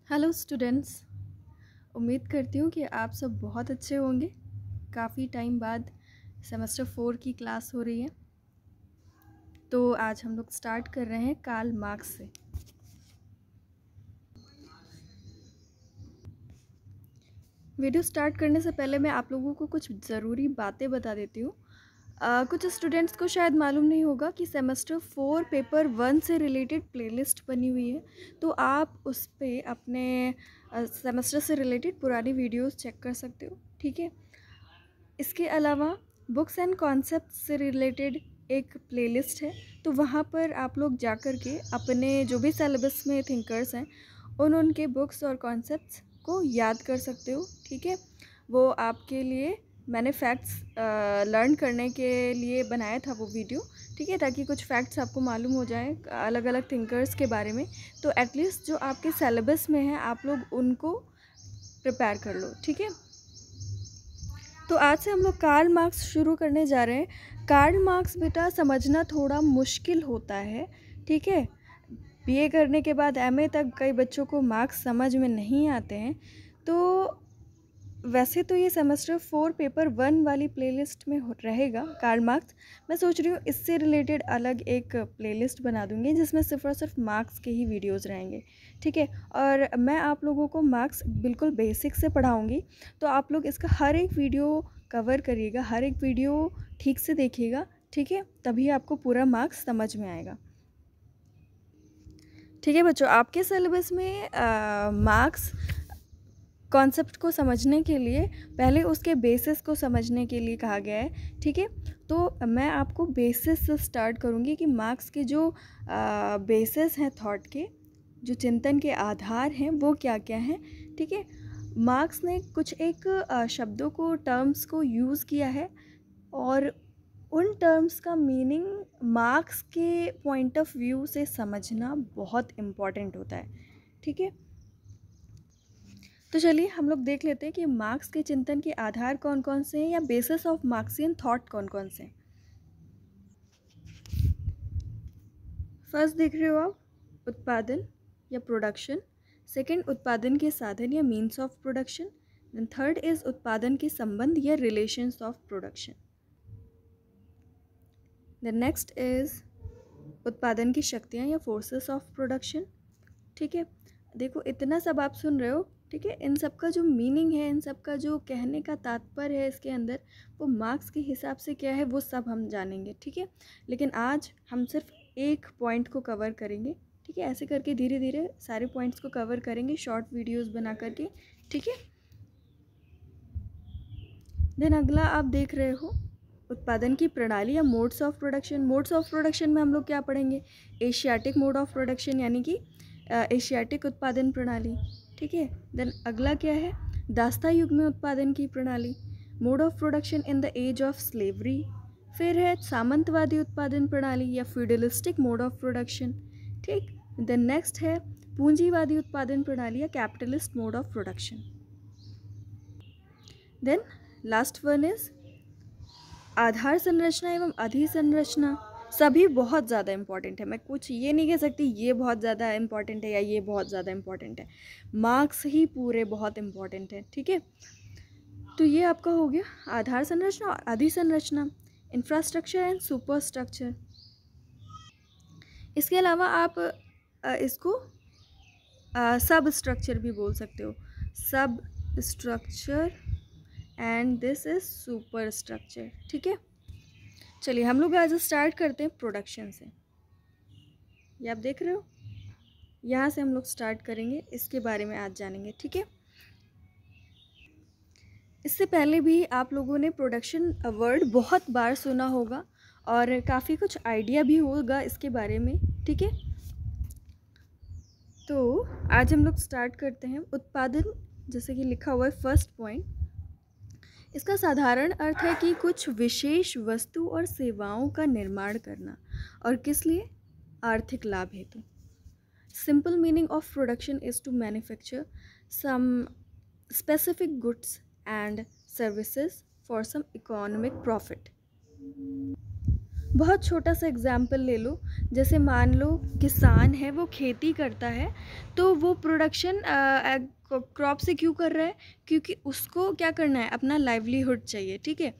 Hello students. उम्मीद करती हूँ कि आप सब बहुत अच्छे होंगे। काफ़ी टाइम बाद सेमेस्टर 4 की क्लास हो रही है, तो आज हम लोग स्टार्ट कर रहे हैं कार्ल मार्क्स से। वीडियो स्टार्ट करने से पहले मैं आप लोगों को कुछ ज़रूरी बातें बता देती हूँ। कुछ स्टूडेंट्स को शायद मालूम नहीं होगा कि सेमेस्टर 4 पेपर 1 से रिलेटेड प्लेलिस्ट बनी हुई है, तो आप उस पर अपने सेमेस्टर से रिलेटेड पुरानी वीडियोस चेक कर सकते हो। ठीक है, इसके अलावा बुक्स एंड कॉन्सेप्ट से रिलेटेड एक प्लेलिस्ट है, तो वहाँ पर आप लोग जा कर के अपने जो भी सिलेबस में थिंकर्स हैं उनके बुक्स और कॉन्सेप्ट्स को याद कर सकते हो। ठीक है, वो आपके लिए मैंने फैक्ट्स लर्न करने के लिए बनाया था वो वीडियो। ठीक है, ताकि कुछ फैक्ट्स आपको मालूम हो जाए अलग अलग थिंकर्स के बारे में, तो एटलीस्ट जो आपके सिलेबस में है आप लोग उनको प्रिपेयर कर लो। ठीक है, तो आज से हम लोग कार्ल मार्क्स शुरू करने जा रहे हैं। कार्ल मार्क्स बेटा समझना थोड़ा मुश्किल होता है। ठीक है, बीए करने के बाद एमए तक कई बच्चों को मार्क्स समझ में नहीं आते हैं। तो वैसे तो ये सेमेस्टर 4 पेपर 1 वाली प्लेलिस्ट में रहेगा कार्ल मार्क्स। मैं सोच रही हूँ इससे रिलेटेड अलग एक प्लेलिस्ट बना दूँगी जिसमें सिर्फ और सिर्फ मार्क्स के ही वीडियोस रहेंगे। ठीक है, और मैं आप लोगों को मार्क्स बिल्कुल बेसिक से पढ़ाऊँगी, तो आप लोग इसका हर एक वीडियो कवर करिएगा, हर एक वीडियो ठीक से देखिएगा। ठीक है, तभी आपको पूरा मार्क्स समझ में आएगा। ठीक है बच्चों, आपके सिलेबस में मार्क्स कॉन्सेप्ट को समझने के लिए पहले उसके बेसिस को समझने के लिए कहा गया है। ठीक है, तो मैं आपको बेसिस से स्टार्ट करूँगी कि मार्क्स के जो बेसिस हैं थॉट के, जो चिंतन के आधार हैं वो क्या क्या हैं। ठीक है, मार्क्स ने कुछ एक शब्दों को, टर्म्स को यूज़ किया है, और उन टर्म्स का मीनिंग मार्क्स के पॉइंट ऑफ व्यू से समझना बहुत इम्पॉर्टेंट होता है। ठीक है, तो चलिए हम लोग देख लेते हैं कि मार्क्स के चिंतन के आधार कौन कौन से हैं, या बेसिस ऑफ मार्क्सियन थॉट कौन कौन से हैं। फर्स्ट देख रहे हो आप, उत्पादन या प्रोडक्शन। सेकंड, उत्पादन के साधन या means of production. Then third is उत्पादन के संबंध या relations of production. Then next is उत्पादन की शक्तियाँ या फोर्सेस ऑफ प्रोडक्शन। ठीक है, देखो इतना सब आप सुन रहे हो। ठीक है, इन सब का जो मीनिंग है, इन सब का जो कहने का तात्पर्य है इसके अंदर, वो मार्क्स के हिसाब से क्या है वो सब हम जानेंगे। ठीक है, लेकिन आज हम सिर्फ एक पॉइंट को कवर करेंगे। ठीक है, ऐसे करके धीरे धीरे सारे पॉइंट्स को कवर करेंगे शॉर्ट वीडियोस बना करके। ठीक है, देन अगला आप देख रहे हो उत्पादन की प्रणाली या modes of production. Modes of production में हम लोग क्या पढ़ेंगे, एशियाटिक मोड ऑफ प्रोडक्शन, यानी कि एशियाटिक उत्पादन प्रणाली। ठीक है, देन अगला क्या है, दास्ता युग में उत्पादन की प्रणाली, mode of production in the age of slavery. फिर है सामंतवादी उत्पादन प्रणाली या फ्यूडलिस्टिक मोड ऑफ प्रोडक्शन। ठीक, देन नेक्स्ट है पूंजीवादी उत्पादन प्रणाली या capitalist mode of production. Then last one is आधार संरचना एवं अधिसंरचना। सभी बहुत ज़्यादा इम्पॉर्टेंट है, मैं कुछ ये नहीं कह सकती ये बहुत ज़्यादा इम्पॉर्टेंट है या ये बहुत ज़्यादा इम्पॉर्टेंट है, मार्क्स ही पूरे बहुत इम्पॉर्टेंट है। ठीक है, तो ये आपका हो गया आधार संरचना और अधिसंरचना, इंफ्रास्ट्रक्चर एंड सुपर स्ट्रक्चर। इसके अलावा आप इसको सब स्ट्रक्चर भी बोल सकते हो, सब structure, and this is super structure. ठीक है, चलिए हम लोग आज स्टार्ट करते हैं प्रोडक्शन से। ये आप देख रहे हो, यहाँ से हम लोग स्टार्ट करेंगे, इसके बारे में आज जानेंगे। ठीक है, इससे पहले भी आप लोगों ने प्रोडक्शन वर्ड बहुत बार सुना होगा और काफ़ी कुछ आइडिया भी होगा इसके बारे में। ठीक है, तो आज हम लोग स्टार्ट करते हैं उत्पादन। जैसे कि लिखा हुआ है फर्स्ट पॉइंट, इसका साधारण अर्थ है कि कुछ विशेष वस्तु और सेवाओं का निर्माण करना, और किस लिए, आर्थिक लाभ हेतु। Simple meaning of production is to manufacture some specific goods and services for some economic profit. बहुत छोटा सा एग्जाम्पल ले लो, जैसे मान लो किसान है, वो खेती करता है, तो वो प्रोडक्शन क्रॉप से क्यों कर रहा है? क्योंकि उसको क्या करना है, अपना लाइवलीहुड चाहिए, ठीक है,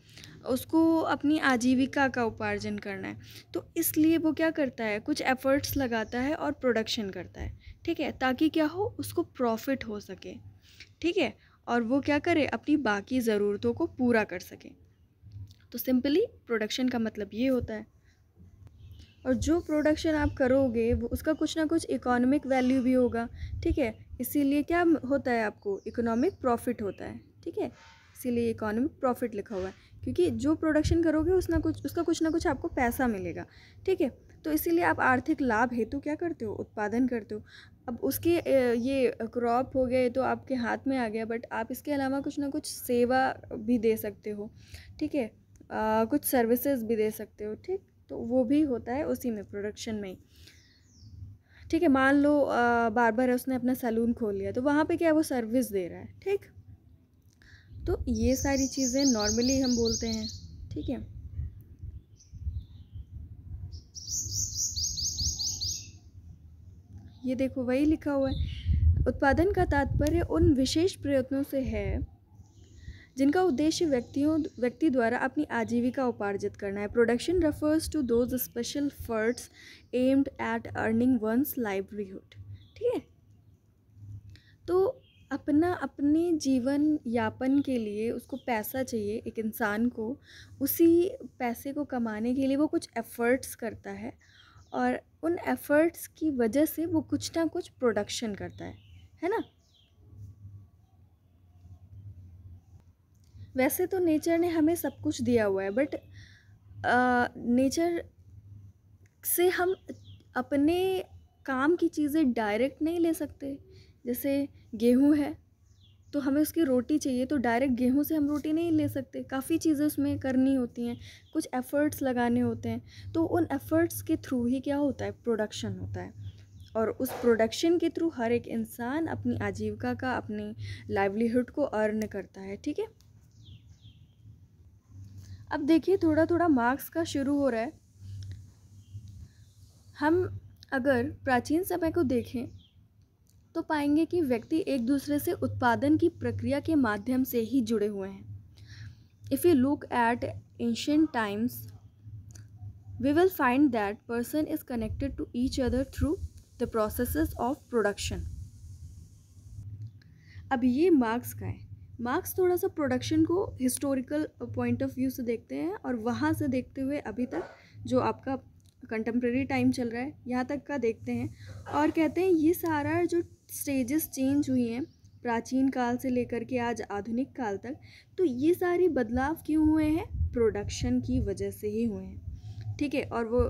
उसको अपनी आजीविका का उपार्जन करना है। तो इसलिए वो क्या करता है, कुछ एफर्ट्स लगाता है और प्रोडक्शन करता है, ठीक है, ताकि क्या हो, उसको प्रॉफिट हो सके, ठीक है, और वो क्या करे, अपनी बाकी ज़रूरतों को पूरा कर सके। तो सिंपली प्रोडक्शन का मतलब ये होता है। और जो प्रोडक्शन आप करोगे वो उसका कुछ ना कुछ इकोनॉमिक वैल्यू भी होगा, ठीक है, इसीलिए क्या होता है, आपको इकोनॉमिक प्रॉफिट होता है, ठीक है, इसीलिए इकोनॉमिक प्रॉफिट लिखा हुआ है, क्योंकि जो प्रोडक्शन करोगे उसका कुछ ना कुछ आपको पैसा मिलेगा, ठीक है। तो इसीलिए आप आर्थिक लाभ हेतु क्या करते हो, उत्पादन करते हो। अब उसके ये क्रॉप हो गए तो आपके हाथ में आ गया, बट आप इसके अलावा कुछ ना कुछ सेवा भी दे सकते हो, ठीक है, कुछ सर्विसेज भी दे सकते हो, ठीक, तो वो भी होता है उसी में, प्रोडक्शन में ही, ठीक है। मान लो बार्बर है, उसने अपना सैलून खोल लिया, तो वहाँ पे क्या है, वो सर्विस दे रहा है, ठीक। तो ये सारी चीज़ें नॉर्मली हम बोलते हैं, ठीक है। ये देखो वही लिखा हुआ है, उत्पादन का तात्पर्य उन विशेष प्रयत्नों से है जिनका उद्देश्य व्यक्ति द्वारा अपनी आजीविका उपार्जित करना है। Production refers to those special efforts aimed at earning one's livelihood, ठीक है। तो अपने जीवन यापन के लिए उसको पैसा चाहिए, एक इंसान को उसी पैसे को कमाने के लिए वो कुछ एफ़र्ट्स करता है, और उन एफ़र्ट्स की वजह से वो कुछ ना कुछ प्रोडक्शन करता है ना। वैसे तो नेचर ने हमें सब कुछ दिया हुआ है, बट नेचर से हम अपने काम की चीज़ें डायरेक्ट नहीं ले सकते। जैसे गेहूँ है, तो हमें उसकी रोटी चाहिए, तो डायरेक्ट गेहूँ से हम रोटी नहीं ले सकते, काफ़ी चीज़ें उसमें करनी होती हैं, कुछ एफ़र्ट्स लगाने होते हैं। तो उन एफ़र्ट्स के थ्रू ही क्या होता है, प्रोडक्शन होता है, और उस प्रोडक्शन के थ्रू हर एक इंसान अपनी आजीविका का, अपनी लाइवलीहुड को अर्न करता है, ठीक है। अब देखिए थोड़ा थोड़ा मार्क्स का शुरू हो रहा है। हम अगर प्राचीन समय को देखें तो पाएंगे कि व्यक्ति एक दूसरे से उत्पादन की प्रक्रिया के माध्यम से ही जुड़े हुए हैं। If you look at ancient times we will find that person is connected to each other through the processes of production. अब ये मार्क्स का है, मार्क्स थोड़ा सा प्रोडक्शन को हिस्टोरिकल पॉइंट ऑफ व्यू से देखते हैं, और वहाँ से देखते हुए अभी तक जो आपका कंटेम्प्रेरी टाइम चल रहा है यहाँ तक का देखते हैं, और कहते हैं ये सारा जो स्टेजेस चेंज हुई हैं प्राचीन काल से लेकर के आज आधुनिक काल तक, तो ये सारी बदलाव क्यों हुए हैं, प्रोडक्शन की वजह से ही हुए हैं, ठीक है। और वो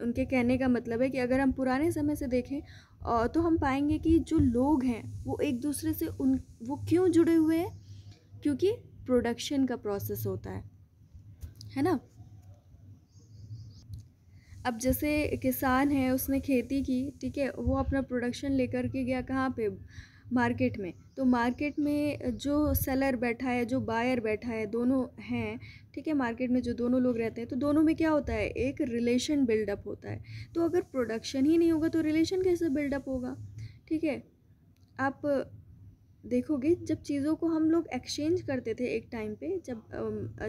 उनके कहने का मतलब है कि अगर हम पुराने समय से देखें तो हम पाएंगे कि जो लोग हैं वो एक दूसरे से वो क्यों जुड़े हुए हैं, क्योंकि प्रोडक्शन का प्रोसेस होता है ना। अब जैसे किसान है, उसने खेती की, ठीक है, वो अपना प्रोडक्शन लेकर के गया कहाँ पे, मार्केट में। तो मार्केट में जो सेलर बैठा है, जो बायर बैठा है, दोनों हैं, ठीक है, मार्केट में जो दोनों लोग रहते हैं, तो दोनों में क्या होता है, एक रिलेशन बिल्डअप होता है। तो अगर प्रोडक्शन ही नहीं होगा तो रिलेशन कैसे बिल्डअप होगा, ठीक है। आप देखोगे जब चीज़ों को हम लोग एक्सचेंज करते थे एक टाइम पे,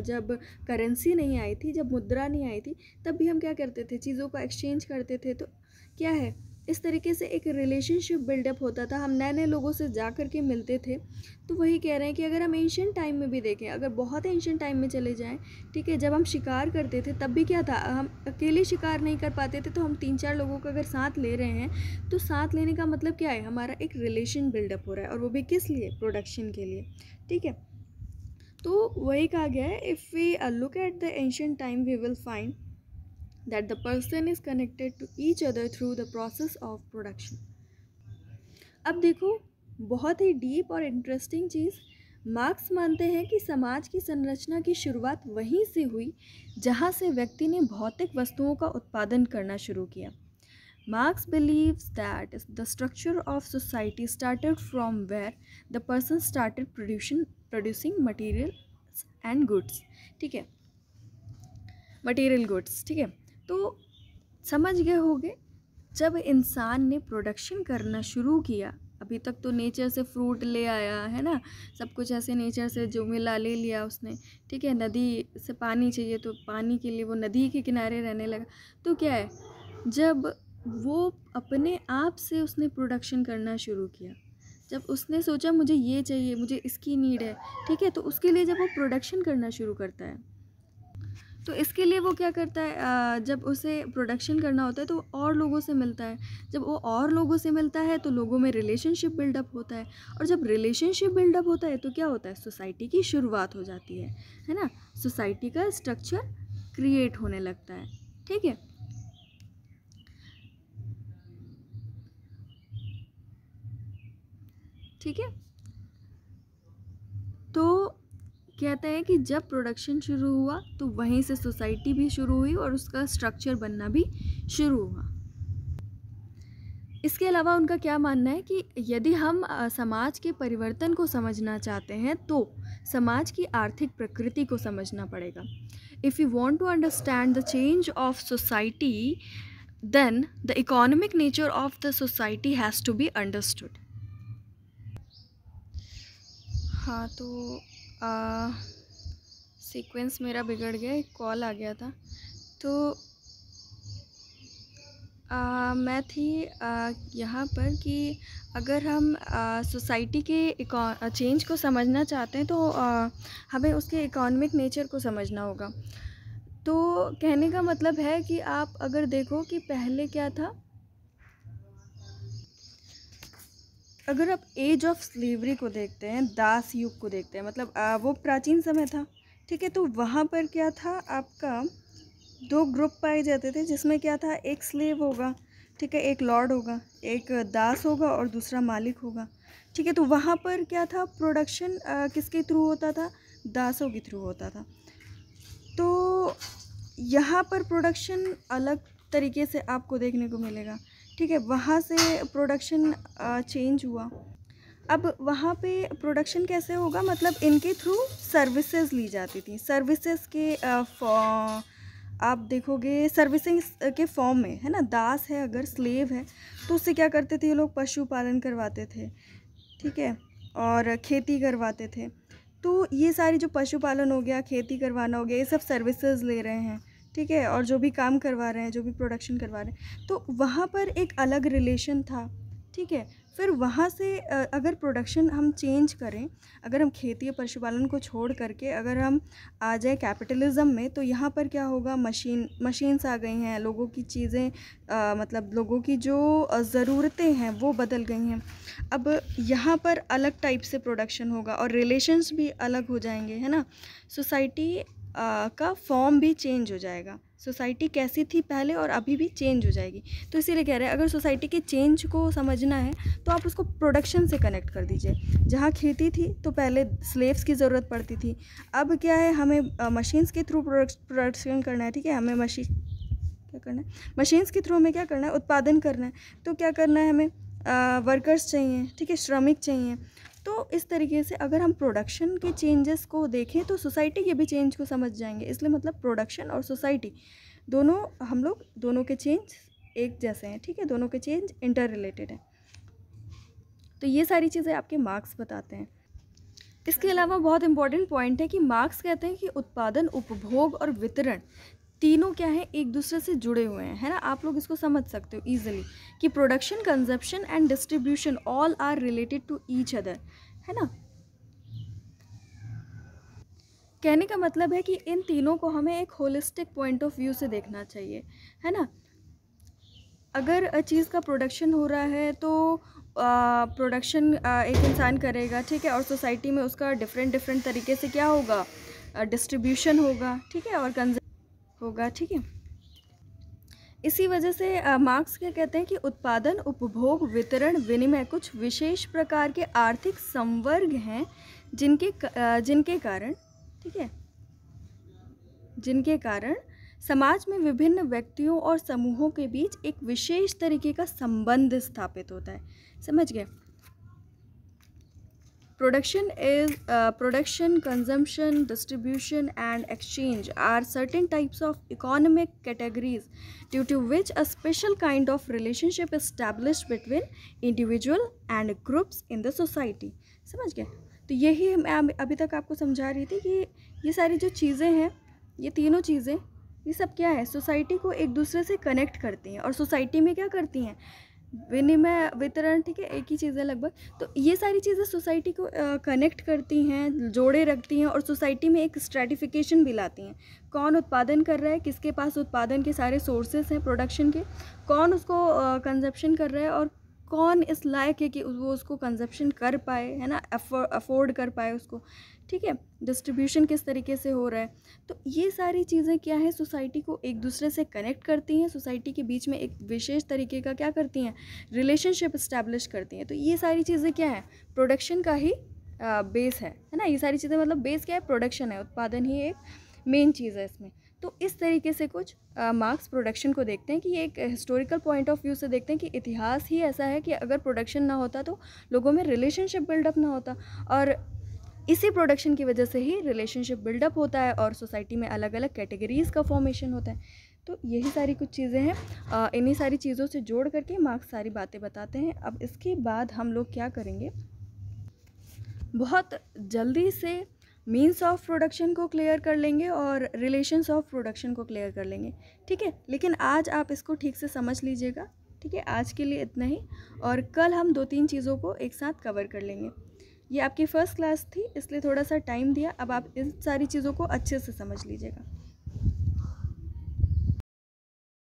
जब करेंसी नहीं आई थी, जब मुद्रा नहीं आई थी, तब भी हम क्या करते थे, चीज़ों को एक्सचेंज करते थे। तो क्या है, इस तरीके से एक रिलेशनशिप बिल्डअप होता था, हम नए नए लोगों से जा कर के मिलते थे। तो वही कह रहे हैं कि अगर हम एंशिएंट टाइम में भी देखें, अगर बहुत एंशिएंट टाइम में चले जाएं, ठीक है, जब हम शिकार करते थे तब भी क्या था, हम अकेले शिकार नहीं कर पाते थे, तो हम 3-4 लोगों को अगर साथ ले रहे हैं, तो साथ लेने का मतलब क्या है, हमारा एक रिलेशन बिल्डअप हो रहा है, और वो भी किस लिए, प्रोडक्शन के लिए, ठीक है। तो वही कहा गया है, if we look at the ancient time we will find that the person is connected to each other through the process of production। अब देखो बहुत ही डीप और इंटरेस्टिंग चीज़, मार्क्स मानते हैं कि समाज की संरचना की शुरुआत वहीं से हुई जहाँ से व्यक्ति ने भौतिक वस्तुओं का उत्पादन करना शुरू किया। Marks believes that the structure of society started from where the person started producing materials and goods, ठीक है, मटेरियल गुड्स, ठीक है। तो समझ गए होंगे, जब इंसान ने प्रोडक्शन करना शुरू किया, अभी तक तो नेचर से फ्रूट ले आया है ना, सब कुछ ऐसे नेचर से जो मिला ले लिया उसने, ठीक है। नदी से पानी चाहिए तो पानी के लिए वो नदी के किनारे रहने लगा। तो क्या है, जब वो अपने आप से उसने प्रोडक्शन करना शुरू किया, जब उसने सोचा मुझे ये चाहिए, मुझे इसकी नीड है, ठीक है, तो उसके लिए जब वो प्रोडक्शन करना शुरू करता है, तो इसके लिए वो क्या करता है, जब उसे प्रोडक्शन करना होता है तो और लोगों से मिलता है। जब वो और लोगों से मिलता है तो लोगों में रिलेशनशिप बिल्डअप होता है, और जब रिलेशनशिप बिल्डअप होता है तो क्या होता है, सोसाइटी की शुरुआत हो जाती है ना। सोसाइटी का स्ट्रक्चर क्रिएट होने लगता है, ठीक है। ठीक है, तो कहता है कि जब प्रोडक्शन शुरू हुआ तो वहीं से सोसाइटी भी शुरू हुई और उसका स्ट्रक्चर बनना भी शुरू हुआ। इसके अलावा उनका क्या मानना है कि यदि हम समाज के परिवर्तन को समझना चाहते हैं तो समाज की आर्थिक प्रकृति को समझना पड़ेगा। If you want to understand the change of society, then the economic nature of the society has to be understood. हाँ, तो सीक्वेंस मेरा बिगड़ गया, एक कॉल आ गया था। तो मैं थी यहाँ पर कि अगर हम सोसाइटी के चेंज को समझना चाहते हैं तो हमें उसके इकोनॉमिक नेचर को समझना होगा। तो कहने का मतलब है कि आप अगर देखो कि पहले क्या था, अगर आप एज ऑफ स्लेवरी को देखते हैं, दास युग को देखते हैं, मतलब वो प्राचीन समय था, ठीक है। तो वहाँ पर क्या था, आपका दो ग्रुप पाए जाते थे, जिसमें क्या था, एक स्लेव होगा, ठीक है, एक लॉर्ड होगा, एक दास होगा और दूसरा मालिक होगा, ठीक है। तो वहाँ पर क्या था, प्रोडक्शन किसके थ्रू होता था, दासों के थ्रू होता था। तो यहाँ पर प्रोडक्शन अलग तरीके से आपको देखने को मिलेगा, ठीक है। वहाँ से प्रोडक्शन चेंज हुआ। अब वहाँ पे प्रोडक्शन कैसे होगा, मतलब इनके थ्रू सर्विसेज ली जाती थी, सर्विसेज के आप देखोगे सर्विसिंग के फॉर्म में, है ना। दास है, अगर स्लेव है तो उससे क्या करते थे ये लोग, पशुपालन करवाते थे, ठीक है, और खेती करवाते थे। तो ये सारी जो पशुपालन हो गया, खेती करवाना हो गया, ये सब सर्विसेज ले रहे हैं, ठीक है, और जो भी काम करवा रहे हैं, जो भी प्रोडक्शन करवा रहे हैं, तो वहाँ पर एक अलग रिलेशन था, ठीक है। फिर वहाँ से अगर प्रोडक्शन हम चेंज करें, अगर हम खेती और पशुपालन को छोड़ करके अगर हम आ जाए कैपिटलिज्म में, तो यहाँ पर क्या होगा, मशीन्स आ गई हैं, लोगों की चीज़ें मतलब लोगों की जो ज़रूरतें हैं वो बदल गई हैं। अब यहाँ पर अलग टाइप से प्रोडक्शन होगा और रिलेशंस भी अलग हो जाएंगे, है ना। सोसाइटी का फॉर्म भी चेंज हो जाएगा। सोसाइटी कैसी थी पहले और अभी भी चेंज हो जाएगी। तो इसीलिए कह रहे हैं, अगर सोसाइटी के चेंज को समझना है तो आप उसको प्रोडक्शन से कनेक्ट कर दीजिए। जहाँ खेती थी तो पहले स्लेव्स की ज़रूरत पड़ती थी, अब क्या है, हमें मशीन्स के थ्रू प्रोडक्शन करना है, ठीक है। हमें क्या करना है, मशीन्स के थ्रू हमें क्या करना है, उत्पादन करना है। तो क्या करना है, हमें वर्कर्स चाहिए, ठीक है, श्रमिक चाहिए। तो इस तरीके से अगर हम प्रोडक्शन के चेंजेस को देखें तो सोसाइटी के भी चेंज को समझ जाएंगे। इसलिए मतलब प्रोडक्शन और सोसाइटी दोनों, हम लोग दोनों के चेंज एक जैसे हैं, ठीक है, दोनों के चेंज इंटर रिलेटेड हैं। तो ये सारी चीज़ें आपके मार्क्स बताते हैं। इसके अलावा बहुत इंपॉर्टेंट पॉइंट है कि मार्क्स कहते हैं कि उत्पादन, उपभोग और वितरण तीनों क्या है, एक दूसरे से जुड़े हुए हैं, है ना। आप लोग इसको समझ सकते हो ईजिली कि production, consumption and distribution all are related to each other, है ना। कहने का मतलब है कि इन तीनों को हमें एक होलिस्टिक पॉइंट ऑफ व्यू से देखना चाहिए, है ना। अगर चीज़ का प्रोडक्शन हो रहा है तो प्रोडक्शन एक इंसान करेगा, ठीक है, और सोसाइटी में उसका डिफरेंट तरीके से क्या होगा, डिस्ट्रीब्यूशन होगा, ठीक है, और होगा, ठीक है। इसी वजह से मार्क्स क्या कहते हैं कि उत्पादन, उपभोग, वितरण, विनिमय कुछ विशेष प्रकार के आर्थिक संवर्ग हैं जिनके कारण, ठीक है, जिनके कारण समाज में विभिन्न व्यक्तियों और समूहों के बीच एक विशेष तरीके का संबंध स्थापित होता है। समझ गए। Production, consumption, distribution, and exchange are certain types of economic categories due to which a special kind of relationship is established between individual and groups in the society. समझ गए? तो यही मैं अभी तक आपको समझा रही थी कि ये सारी जो चीज़ें हैं, ये तीनों चीज़ें, ये सब क्या है, सोसाइटी को एक दूसरे से कनेक्ट करती हैं और सोसाइटी में क्या करती हैं, विनिमय, वितरण, ठीक है, एक ही चीज़ है लगभग। तो ये सारी चीज़ें सोसाइटी को कनेक्ट करती हैं, जोड़े रखती हैं और सोसाइटी में एक स्ट्रैटिफिकेशन भी लाती हैं। कौन उत्पादन कर रहा है, किसके पास उत्पादन के सारे सोर्सेस हैं प्रोडक्शन के, कौन उसको कंजप्शन कर रहा है और कौन इस लायक है कि वो उसको कंजप्शन कर पाए, है ना, अफोर्ड कर पाए उसको, ठीक है। डिस्ट्रीब्यूशन किस तरीके से हो रहा है। तो ये सारी चीज़ें क्या है, सोसाइटी को एक दूसरे से कनेक्ट करती हैं, सोसाइटी के बीच में एक विशेष तरीके का क्या करती हैं, रिलेशनशिप इस्टेब्लिश करती हैं। तो ये सारी चीज़ें क्या है, प्रोडक्शन का ही बेस है ना। ये सारी चीज़ें मतलब बेस क्या है, प्रोडक्शन है, उत्पादन ही एक मेन चीज़ है इसमें। तो इस तरीके से कुछ मार्क्स प्रोडक्शन को देखते हैं कि ये एक हिस्टोरिकल पॉइंट ऑफ व्यू से देखते हैं कि इतिहास ही ऐसा है कि अगर प्रोडक्शन ना होता तो लोगों में रिलेशनशिप बिल्डअप ना होता, और इसी प्रोडक्शन की वजह से ही रिलेशनशिप बिल्डअप होता है और सोसाइटी में अलग अलग कैटेगरीज़ का फॉर्मेशन होता है। तो यही सारी कुछ चीज़ें हैं, इन्हीं सारी चीज़ों से जोड़ करके मार्क्स सारी बातें बताते हैं। अब इसके बाद हम लोग क्या करेंगे, बहुत जल्दी से मीन्स ऑफ प्रोडक्शन को क्लियर कर लेंगे और रिलेशंस ऑफ प्रोडक्शन को क्लियर कर लेंगे, ठीक है। लेकिन आज आप इसको ठीक से समझ लीजिएगा, ठीक है। आज के लिए इतना ही, और कल हम 2-3 चीज़ों को एक साथ कवर कर लेंगे। ये आपकी फ़र्स्ट क्लास थी इसलिए थोड़ा सा टाइम दिया, अब आप इन सारी चीज़ों को अच्छे से समझ लीजिएगा।